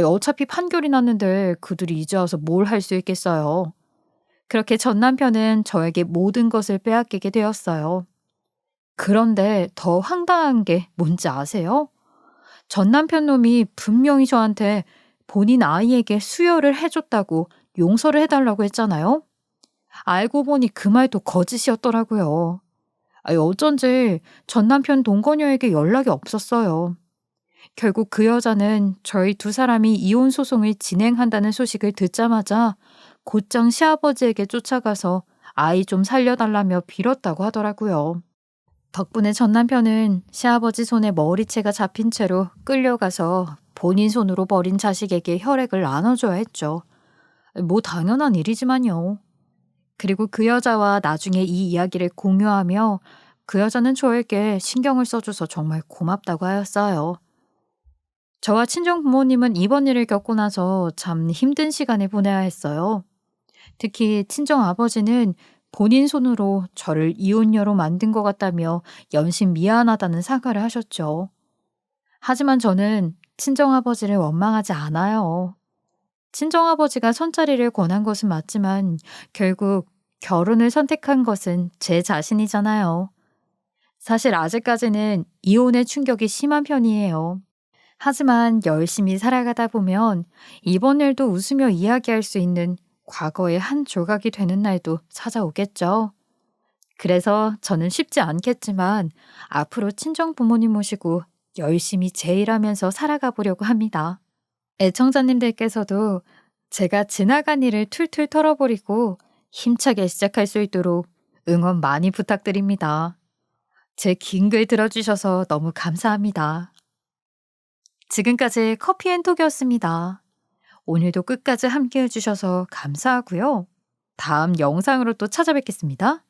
어차피 판결이 났는데 그들이 이제 와서 뭘 할 수 있겠어요. 그렇게 전 남편은 저에게 모든 것을 빼앗기게 되었어요. 그런데 더 황당한 게 뭔지 아세요? 전 남편 놈이 분명히 저한테 본인 아이에게 수혈을 해줬다고 용서를 해달라고 했잖아요. 알고 보니 그 말도 거짓이었더라고요. 어쩐지 전 남편 동거녀에게 연락이 없었어요. 결국 그 여자는 저희 두 사람이 이혼 소송을 진행한다는 소식을 듣자마자 곧장 시아버지에게 쫓아가서 아이 좀 살려달라며 빌었다고 하더라고요. 덕분에 전 남편은 시아버지 손에 머리채가 잡힌 채로 끌려가서 본인 손으로 버린 자식에게 혈액을 나눠줘야 했죠. 뭐 당연한 일이지만요. 그리고 그 여자와 나중에 이 이야기를 공유하며 그 여자는 저에게 신경을 써줘서 정말 고맙다고 하였어요. 저와 친정 부모님은 이번 일을 겪고 나서 참 힘든 시간을 보내야 했어요. 특히 친정 아버지는 본인 손으로 저를 이혼녀로 만든 것 같다며 연신 미안하다는 사과를 하셨죠. 하지만 저는 친정 아버지를 원망하지 않아요. 친정 아버지가 손자리를 권한 것은 맞지만 결국 결혼을 선택한 것은 제 자신이잖아요. 사실 아직까지는 이혼의 충격이 심한 편이에요. 하지만 열심히 살아가다 보면 이번 일도 웃으며 이야기할 수 있는 과거의 한 조각이 되는 날도 찾아오겠죠. 그래서 저는 쉽지 않겠지만 앞으로 친정 부모님 모시고 열심히 제일하면서 살아가 보려고 합니다. 애청자님들께서도 제가 지나간 일을 툴툴 털어버리고 힘차게 시작할 수 있도록 응원 많이 부탁드립니다. 제 긴 글 들어주셔서 너무 감사합니다. 지금까지 커피앤톡이었습니다. 오늘도 끝까지 함께 해주셔서 감사하고요. 다음 영상으로 또 찾아뵙겠습니다.